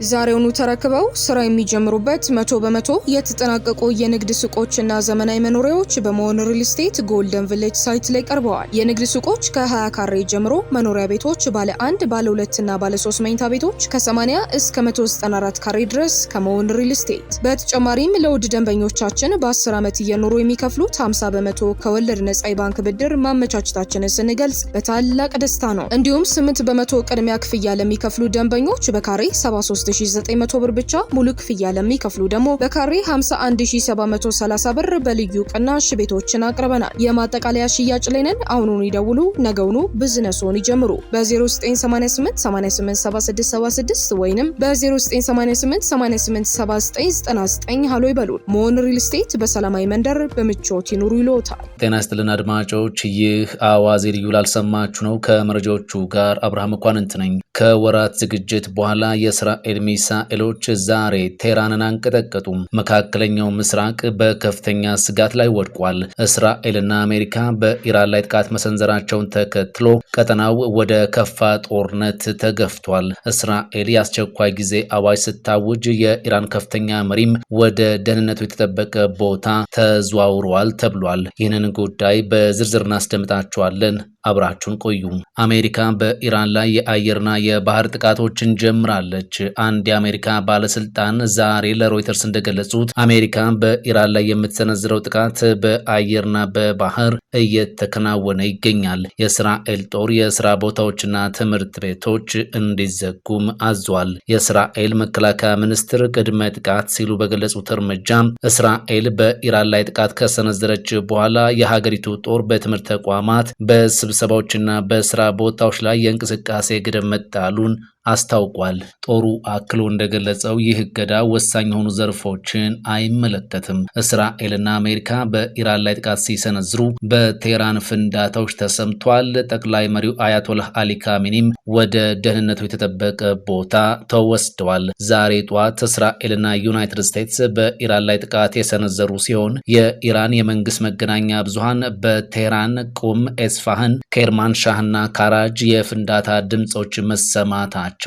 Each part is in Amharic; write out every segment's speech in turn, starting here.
ዛሬውኑ ተረክበው ስራ የሚጀምሩበት 100% የተጠናቀቁ የንግድ ሱቆችና ዘመናዊ መኖሪያዎች በመሆን ሪል ስቴት ጎልደን ቪሌጅ ሳይት ላይ ቀርበዋል። የንግድ ሱቆች ከ20 ካሬ ጀምሮ፣ መኖሪያ ቤቶች ባለ 1፣ ባለ 2 እና ባለ 3 መኝታ ቤቶች ከ80 እስከ 194 ካሬ ድረስ ከመሆን ሪል ስቴት። በተጨማሪም ለውድ ደንበኞቻችን በ10 ዓመት እየኖሩ የሚከፍሉት 50% ከወለድ ነጻ የባንክ ብድር ማመቻቸታችንን ስንገልጽ በታላቅ ደስታ ነው። እንዲሁም 8% ቅድሚያ ክፍያ ለሚከፍሉ ደንበኞች በካሬ 73900 ብር ብቻ፣ ሙሉ ክፍያ ለሚከፍሉ ደግሞ በካሬ 51730 ብር በልዩ ቅናሽ ቤቶችን አቅርበናል። የማጠቃለያ ሽያጭ ላይ ነን። አሁኑን ይደውሉ፣ ነገውኑ ቢዝነስዎን ይጀምሩ። በ0988 887676 ወይንም በ0988 887999 ሃሎ ይበሉን። መሆን ሪል ስቴት በሰላማዊ መንደር በምቾት ይኑሩ ይሎታል። ጤና ይስጥልን አድማጮች፣ ይህ አዋዜ ልዩ ላልሰማችሁ ነው። ከመረጃዎቹ ጋር አብርሃም መኳንንት ነኝ። ከወራት ዝግጅት በኋላ የእስራኤል ሚሳኤሎች ዛሬ ቴህራንን አንቀጠቀጡ። መካከለኛው ምስራቅ በከፍተኛ ስጋት ላይ ወድቋል። እስራኤልና አሜሪካ በኢራን ላይ ጥቃት መሰንዘራቸውን ተከትሎ ቀጠናው ወደ ከፋ ጦርነት ተገፍቷል። እስራኤል የአስቸኳይ ጊዜ አዋጅ ስታውጅ የኢራን ከፍተኛ መሪም ወደ ደህንነቱ የተጠበቀ ቦታ ተዘዋውረዋል ተብሏል። ይህንን ጉዳይ በዝርዝር እናስደምጣቸዋለን። አብራችሁን ቆዩ። አሜሪካ በኢራን ላይ የአየርና የባህር ጥቃቶችን ጀምራለች። አንድ የአሜሪካ ባለስልጣን ዛሬ ለሮይተርስ እንደገለጹት አሜሪካ በኢራን ላይ የምትሰነዝረው ጥቃት በአየርና በባህር እየተከናወነ ይገኛል። የእስራኤል ጦር የስራ ቦታዎችና ትምህርት ቤቶች እንዲዘጉም አዟል። የእስራኤል መከላከያ ሚኒስትር ቅድመ ጥቃት ሲሉ በገለጹት እርምጃ እስራኤል በኢራን ላይ ጥቃት ከሰነዘረች በኋላ የሀገሪቱ ጦር በትምህርት ተቋማት በስብሰባዎችና በስራ ቦታዎች ላይ የእንቅስቃሴ ገደብ መጣሉን አስታውቋል። ጦሩ አክሎ እንደገለጸው ይህ እገዳ ወሳኝ የሆኑ ዘርፎችን አይመለከትም። እስራኤልና አሜሪካ በኢራን ላይ ጥቃት ሲሰነዝሩ በቴህራን ፍንዳታዎች ተሰምቷል። ጠቅላይ መሪው አያቶላህ አሊ ካሚኒም ወደ ደህንነቱ የተጠበቀ ቦታ ተወስደዋል። ዛሬ ጧት እስራኤልና ዩናይትድ ስቴትስ በኢራን ላይ ጥቃት የሰነዘሩ ሲሆን የኢራን የመንግስት መገናኛ ብዙሃን በቴህራን፣ ቁም፣ ኤስፋሃን፣ ኬርማን ሻህና ካራጅ የፍንዳታ ድምጾች መሰማታቸውን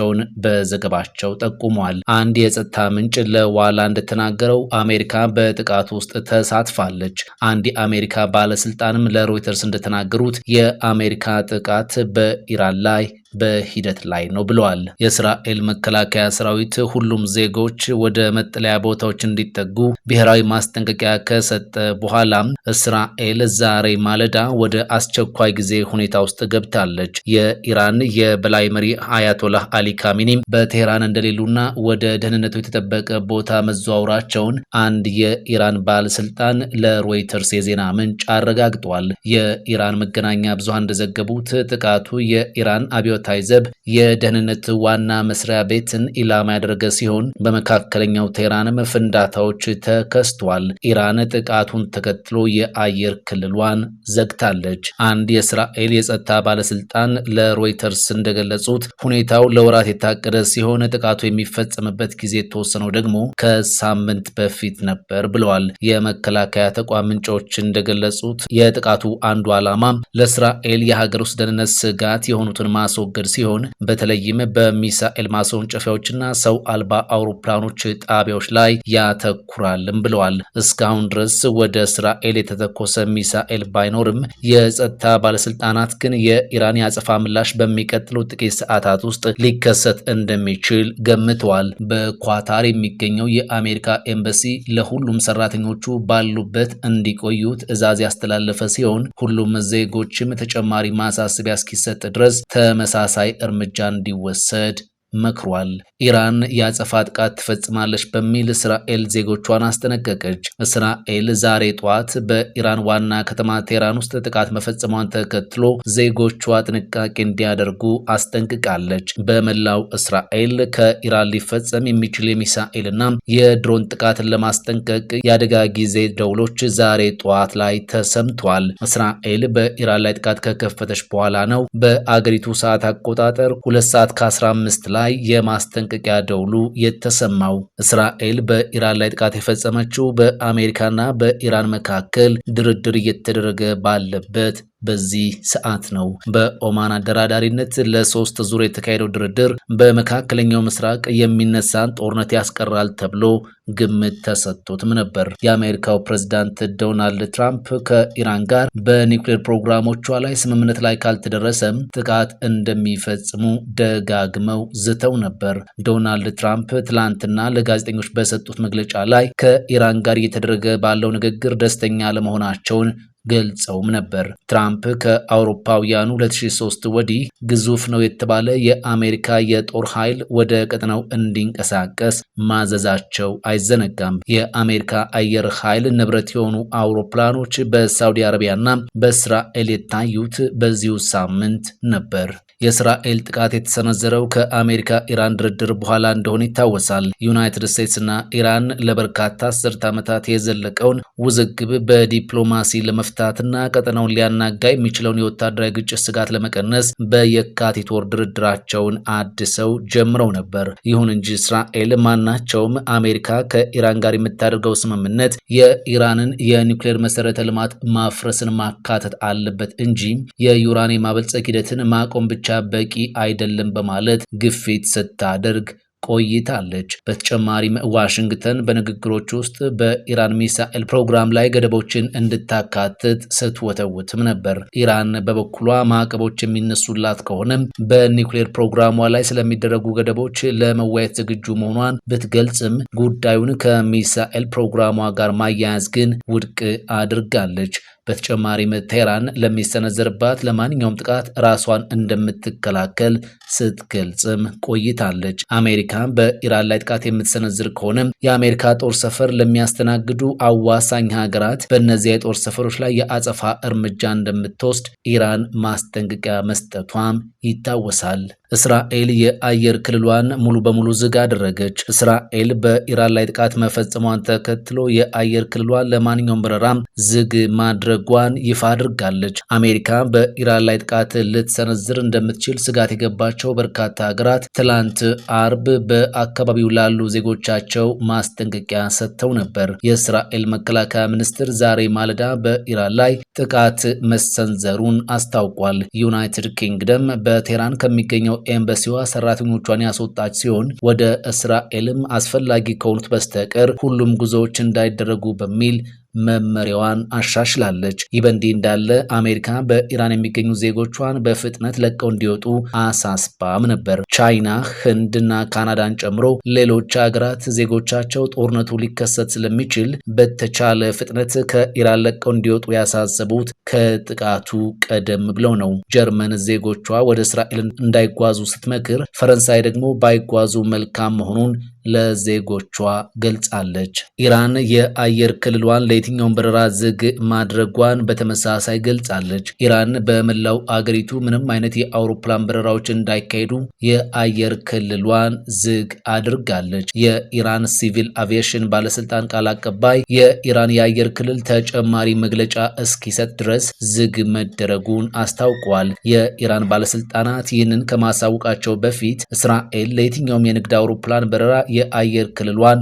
በዘገባቸው ጠቁሟል። አንድ የጸጥታ ምንጭ ለዋላ እንደተናገረው አሜሪካ በጥቃቱ ውስጥ ተሳትፋለች። አንድ የአሜሪካ ባለስልጣንም ለሮይተርስ እንደተናገሩት የአሜሪካ ጥቃት በኢራን ላይ በሂደት ላይ ነው ብለዋል። የእስራኤል መከላከያ ሰራዊት ሁሉም ዜጎች ወደ መጠለያ ቦታዎች እንዲጠጉ ብሔራዊ ማስጠንቀቂያ ከሰጠ በኋላ እስራኤል ዛሬ ማለዳ ወደ አስቸኳይ ጊዜ ሁኔታ ውስጥ ገብታለች። የኢራን የበላይ መሪ አያቶላህ አሊ ካሚኒም በቴህራን እንደሌሉና ወደ ደህንነቱ የተጠበቀ ቦታ መዘዋወራቸውን አንድ የኢራን ባለስልጣን ለሮይተርስ የዜና ምንጭ አረጋግጧል። የኢራን መገናኛ ብዙሃን እንደዘገቡት ጥቃቱ የኢራን አብዮታዊ ዘብ የደህንነት ዋና መስሪያ ቤትን ኢላማ ያደረገ ሲሆን በመካከለኛው ቴህራንም ፍንዳታዎች ተከስተዋል። ኢራን ጥቃቱን ተከትሎ የአየር ክልሏን ዘግታለች። አንድ የእስራኤል የጸጥታ ባለስልጣን ለሮይተርስ እንደገለጹት ሁኔታው ለወራት የታቀደ ሲሆን ጥቃቱ የሚፈጸምበት ጊዜ የተወሰነው ደግሞ ከሳምንት በፊት ነበር ብለዋል። የመከላከያ ተቋም ምንጮች እንደገለጹት የጥቃቱ አንዱ ዓላማ ለእስራኤል የሀገር ውስጥ ደህንነት ስጋት የሆኑትን ማስወገድ ሲሆን በተለይም በሚሳኤል ማስወንጨፊያዎችና ሰው አልባ አውሮፕላኖች ጣቢያዎች ላይ ያተኩራልም ብለዋል። እስካሁን ድረስ ወደ እስራኤል የተተኮሰ ሚሳኤል ባይኖርም የጸጥታ ባለስልጣናት ግን የኢራን የአጸፋ ምላሽ በሚቀጥሉት ጥቂት ሰዓታት ውስጥ ሊከሰት እንደሚችል ገምተዋል። በኳታር የሚገኘው የአሜሪካ ኤምባሲ ለሁሉም ሰራተኞቹ ባሉበት እንዲቆዩ ትዕዛዝ ያስተላለፈ ሲሆን ሁሉም ዜጎችም ተጨማሪ ማሳሰቢያ እስኪሰጥ ድረስ ተመሳሳይ እርምጃ እንዲወሰድ መክሯል። ኢራን የአጸፋ ጥቃት ትፈጽማለች በሚል እስራኤል ዜጎቿን አስጠነቀቀች። እስራኤል ዛሬ ጧት በኢራን ዋና ከተማ ቴህራን ውስጥ ጥቃት መፈጸሟን ተከትሎ ዜጎቿ ጥንቃቄ እንዲያደርጉ አስጠንቅቃለች። በመላው እስራኤል ከኢራን ሊፈጸም የሚችል የሚሳኤልና የድሮን ጥቃትን ለማስጠንቀቅ የአደጋ ጊዜ ደውሎች ዛሬ ጧት ላይ ተሰምቷል። እስራኤል በኢራን ላይ ጥቃት ከከፈተች በኋላ ነው በአገሪቱ ሰዓት አቆጣጠር 2 ሰዓት ከ15 ላይ የማስጠንቀቂያ ደውሉ የተሰማው። እስራኤል በኢራን ላይ ጥቃት የፈጸመችው በአሜሪካና በኢራን መካከል ድርድር እየተደረገ ባለበት በዚህ ሰዓት ነው። በኦማን አደራዳሪነት ለ3 ዙር የተካሄደው ድርድር በመካከለኛው ምስራቅ የሚነሳን ጦርነት ያስቀራል ተብሎ ግምት ተሰጥቶትም ነበር። የአሜሪካው ፕሬዝዳንት ዶናልድ ትራምፕ ከኢራን ጋር በኒውክሌር ፕሮግራሞቿ ላይ ስምምነት ላይ ካልተደረሰም ጥቃት እንደሚፈጽሙ ደጋግመው ዝተው ነበር። ዶናልድ ትራምፕ ትላንትና ለጋዜጠኞች በሰጡት መግለጫ ላይ ከኢራን ጋር እየተደረገ ባለው ንግግር ደስተኛ ለመሆናቸውን ገልጸውም ነበር። ትራምፕ ከአውሮፓውያኑ 2003 ወዲህ ግዙፍ ነው የተባለ የአሜሪካ የጦር ኃይል ወደ ቀጠናው እንዲንቀሳቀስ ማዘዛቸው አይዘነጋም። የአሜሪካ አየር ኃይል ንብረት የሆኑ አውሮፕላኖች በሳውዲ አረቢያና በእስራኤል የታዩት በዚሁ ሳምንት ነበር። የእስራኤል ጥቃት የተሰነዘረው ከአሜሪካ ኢራን ድርድር በኋላ እንደሆነ ይታወሳል። ዩናይትድ ስቴትስና ኢራን ለበርካታ አስርት ዓመታት የዘለቀውን ውዝግብ በዲፕሎማሲ ለመፍታትና ቀጠናውን ሊያናጋ የሚችለውን የወታደራዊ ግጭት ስጋት ለመቀነስ በየካቲት ወር ድርድራቸውን አድሰው ጀምረው ነበር። ይሁን እንጂ እስራኤል ማናቸውም አሜሪካ ከኢራን ጋር የምታደርገው ስምምነት የኢራንን የኒውክሌር መሰረተ ልማት ማፍረስን ማካተት አለበት እንጂ የዩራኒየም ማበልጸግ ሂደትን ማቆም ብቻ በቂ አይደለም በማለት ግፊት ስታደርግ ቆይታለች። በተጨማሪም ዋሽንግተን በንግግሮች ውስጥ በኢራን ሚሳኤል ፕሮግራም ላይ ገደቦችን እንድታካትት ስትወተውትም ነበር። ኢራን በበኩሏ ማዕቀቦች የሚነሱላት ከሆነ በኒውክሌር ፕሮግራሟ ላይ ስለሚደረጉ ገደቦች ለመወያየት ዝግጁ መሆኗን ብትገልጽም ጉዳዩን ከሚሳኤል ፕሮግራሟ ጋር ማያያዝ ግን ውድቅ አድርጋለች። በተጨማሪም ቴህራን ለሚሰነዘርባት ለማንኛውም ጥቃት ራሷን እንደምትከላከል ስትገልጽም ቆይታለች። አሜሪካ በኢራን ላይ ጥቃት የምትሰነዝር ከሆነ የአሜሪካ ጦር ሰፈር ለሚያስተናግዱ አዋሳኝ ሀገራት በእነዚያ የጦር ሰፈሮች ላይ የአጸፋ እርምጃ እንደምትወስድ ኢራን ማስጠንቀቂያ መስጠቷም ይታወሳል። እስራኤል የአየር ክልሏን ሙሉ በሙሉ ዝግ አደረገች። እስራኤል በኢራን ላይ ጥቃት መፈጸሟን ተከትሎ የአየር ክልሏን ለማንኛውም በረራ ዝግ ማድረጓን ይፋ አድርጋለች። አሜሪካ በኢራን ላይ ጥቃት ልትሰነዝር እንደምትችል ስጋት የገባቸው በርካታ ሀገራት ትላንት አርብ በአካባቢው ላሉ ዜጎቻቸው ማስጠንቀቂያ ሰጥተው ነበር። የእስራኤል መከላከያ ሚኒስትር ዛሬ ማለዳ በኢራን ላይ ጥቃት መሰንዘሩን አስታውቋል። ዩናይትድ ኪንግደም በቴህራን ከሚገኘው ኤምባሲዋ ሰራተኞቿን ያስወጣች ሲሆን ወደ እስራኤልም አስፈላጊ ከሆኑት በስተቀር ሁሉም ጉዞዎች እንዳይደረጉ በሚል መመሪያዋን አሻሽላለች። ይህ በእንዲህ እንዳለ አሜሪካ በኢራን የሚገኙ ዜጎቿን በፍጥነት ለቀው እንዲወጡ አሳስባም ነበር። ቻይና፣ ህንድና ካናዳን ጨምሮ ሌሎች ሀገራት ዜጎቻቸው ጦርነቱ ሊከሰት ስለሚችል በተቻለ ፍጥነት ከኢራን ለቀው እንዲወጡ ያሳሰቡት ከጥቃቱ ቀደም ብለው ነው። ጀርመን ዜጎቿ ወደ እስራኤል እንዳይጓዙ ስትመክር፣ ፈረንሳይ ደግሞ ባይጓዙ መልካም መሆኑን ለዜጎቿ ገልጻለች። ኢራን የአየር ክልሏን ለየትኛውም በረራ ዝግ ማድረጓን በተመሳሳይ ገልጻለች። ኢራን በመላው አገሪቱ ምንም አይነት የአውሮፕላን በረራዎች እንዳይካሄዱ የአየር ክልሏን ዝግ አድርጋለች። የኢራን ሲቪል አቪዬሽን ባለስልጣን ቃል አቀባይ የኢራን የአየር ክልል ተጨማሪ መግለጫ እስኪሰጥ ድረስ ዝግ መደረጉን አስታውቋል። የኢራን ባለስልጣናት ይህንን ከማሳወቃቸው በፊት እስራኤል ለየትኛውም የንግድ አውሮፕላን በረራ የአየር ክልሏን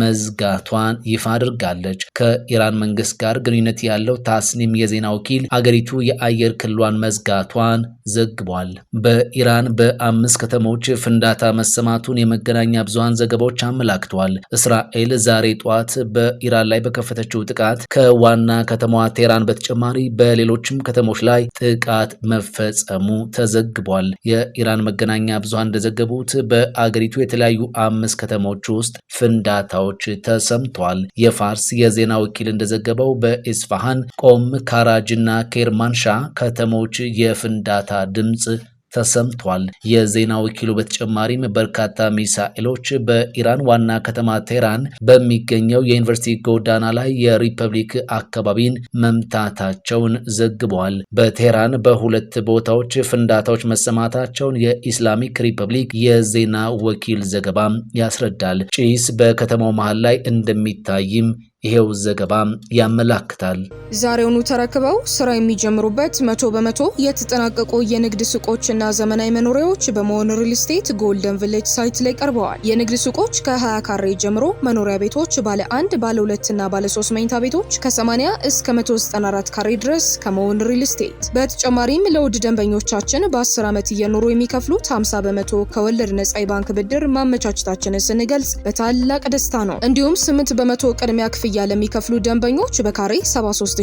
መዝጋቷን ይፋ አድርጋለች። ከኢራን መንግስት ጋር ግንኙነት ያለው ታስኒም የዜና ወኪል አገሪቱ የአየር ክልሏን መዝጋቷን ዘግቧል። በኢራን በ5 ከተሞች ፍንዳታ መሰማቱን የመገናኛ ብዙሃን ዘገባዎች አመላክተዋል። እስራኤል ዛሬ ጧት በኢራን ላይ በከፈተችው ጥቃት ከዋና ከተማዋ ቴህራን በተጨማሪ በሌሎችም ከተሞች ላይ ጥቃት መፈጸሙ ተዘግቧል። የኢራን መገናኛ ብዙሃን እንደዘገቡት በአገሪቱ የተለያዩ 5 ከተሞች ውስጥ ፍንዳታዎች ተሰምቷል። የፋርስ የዜና ወኪል እንደዘገበው በኢስፋሃን፣ ቆም፣ ካራጅና ኬርማንሻ ከተሞች የፍንዳታ ድምፅ ተሰምቷል። የዜና ወኪሉ በተጨማሪም በርካታ ሚሳኤሎች በኢራን ዋና ከተማ ቴህራን በሚገኘው የዩኒቨርሲቲ ጎዳና ላይ የሪፐብሊክ አካባቢን መምታታቸውን ዘግቧል። በቴህራን በሁለት ቦታዎች ፍንዳታዎች መሰማታቸውን የኢስላሚክ ሪፐብሊክ የዜና ወኪል ዘገባ ያስረዳል። ጭስ በከተማው መሃል ላይ እንደሚታይም ይሄው ዘገባ ያመላክታል። ዛሬውኑ ተረክበው ስራ የሚጀምሩበት 100% የተጠናቀቁ የንግድ ሱቆችና ዘመናዊ መኖሪያዎች በመሆን ሪል ስቴት ጎልደን ቪሌጅ ሳይት ላይ ቀርበዋል። የንግድ ሱቆች ከ20 ካሬ ጀምሮ፣ መኖሪያ ቤቶች ባለ 1፣ ባለ 2 እና ባለ 3 መኝታ ቤቶች ከ80 እስከ 194 ካሬ ድረስ ከመሆን ሪል ስቴት። በተጨማሪም ለውድ ደንበኞቻችን በ10 ዓመት እየኖሩ የሚከፍሉት 50% ከወለድ ነጻ የባንክ ብድር ማመቻቸታችንን ስንገልጽ በታላቅ ደስታ ነው። እንዲሁም 8% ቅድሚያ ክፍያ ለሚከፍሉ ደንበኞች በካሬ 73900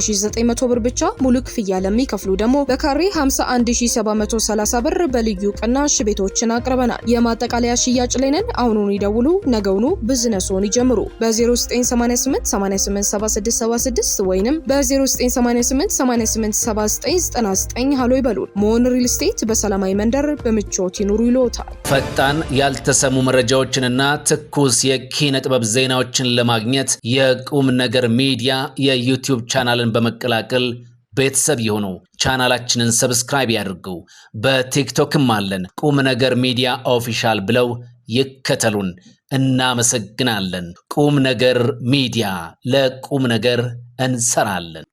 ብር ብቻ፣ ሙሉ ክፍያ ለሚከፍሉ ደግሞ በካሬ 51730 ብር በልዩ ቅናሽ ቤቶችን አቅርበናል። የማጠቃለያ ሽያጭ ላይ ነን። አሁኑኑ ይደውሉ፣ ነገውኑ ቢዝነስዎን ይጀምሩ። በ0988 887676 ወይንም በ0988 887999 ሃሎ ይበሉን። መሆን ሪል ስቴት በሰላማዊ መንደር በምቾት ይኑሩ ይሎታል። ፈጣን ያልተሰሙ መረጃዎችንና ትኩስ የኪነ ጥበብ ዜናዎችን ለማግኘት የቁም ነገር ሚዲያ የዩቲዩብ ቻናልን በመቀላቀል ቤተሰብ የሆኑ ቻናላችንን ሰብስክራይብ ያድርጉ። በቲክቶክም አለን። ቁም ነገር ሚዲያ ኦፊሻል ብለው ይከተሉን። እናመሰግናለን። ቁም ነገር ሚዲያ፣ ለቁም ነገር እንሰራለን።